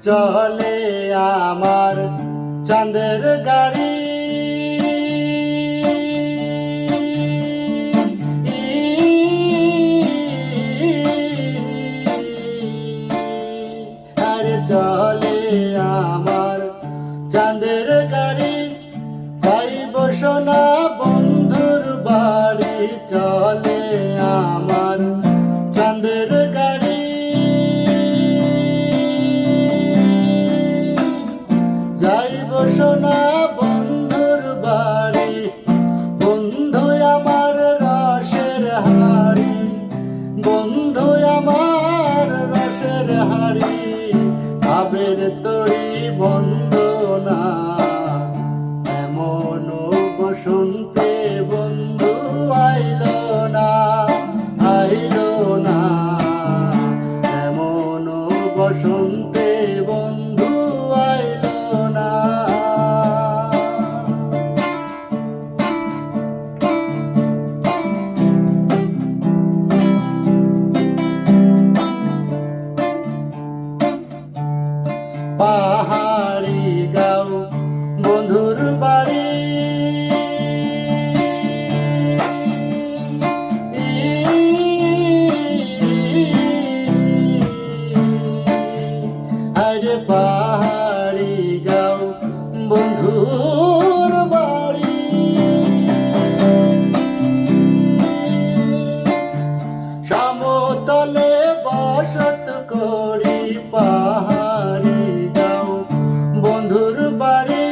চলে আমার চাঁদের গাড়ি, আরে চলে আমার চাঁদের গাড়ি, যাইব সোনা বন্ধুর বাড়ি। চলে আমার চাঁদের গাড়ি, যাইব সোনা বন্ধুর বাড়ি। বন্ধু আমার রসের হাড়ি, বন্ধু আমার রসের হাড়ি, ভাবের তরি বন্দনা। এমন বসন্তে বন্ধু আইলো না, আইলো না। এমন বসন্তে বন্ধু আইলো না। পাহাড়ি গাঁও বন্ধুর বাড়ি, আরে পাহাড়ি গাঁও বন্ধুর বাড়ি। সমতলে বসত করি, পাহাড়ি গাঁও বন্ধুর বাড়ি।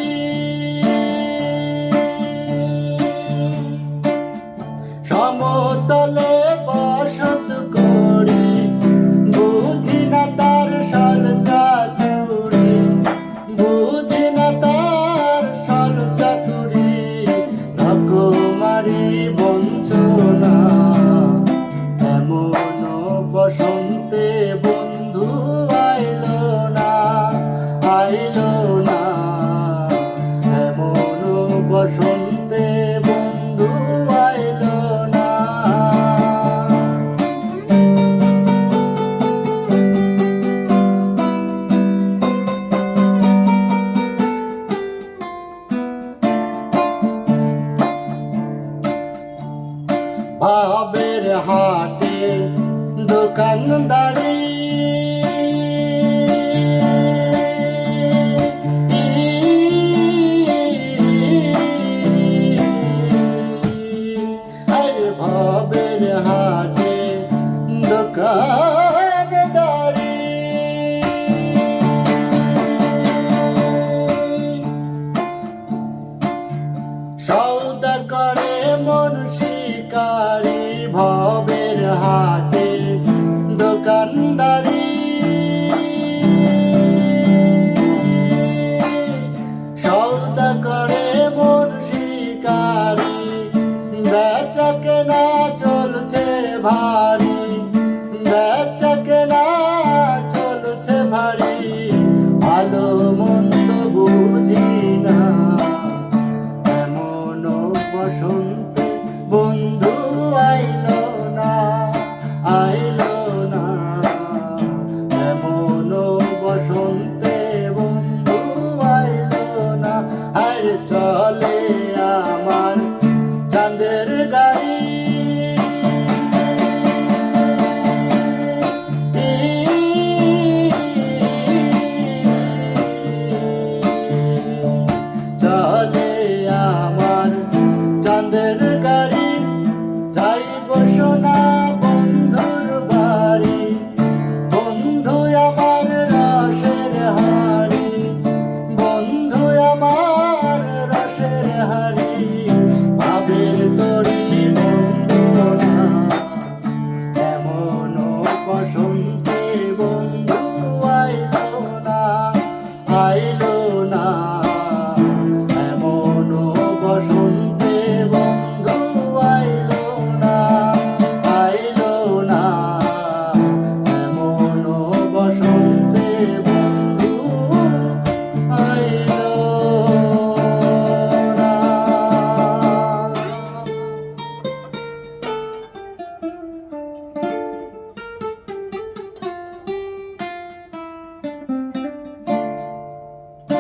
সমতলে বসত করি, বুঝি না তার সল চাতুরি, বুঝি না তার সল চাতুরি। রকমারি বঞ্চনা, এমন বসন্তে বন্ধু আইলো না, আইলো না। এমন বসন্তে বন্ধু আইলো না। ভাবের হাটে দোকানদারি, আরে ভাবের হাটে দোকানদারি। সৌদা করে মন শিকারি, ভবের হাটে দোকানদারি। সৌদা করে মন শিকারি, বেচা কেনা চলছে ভারী, বেচা কেনা চলছে ভারী। ভালো মন্দ বুঝি না, এমন বসন্তে বন্ধু আইলো না, আইলো না। এমন বসন্তে বন্ধু আইলো না। আর চলে আমার চাঁদের গাড়ি,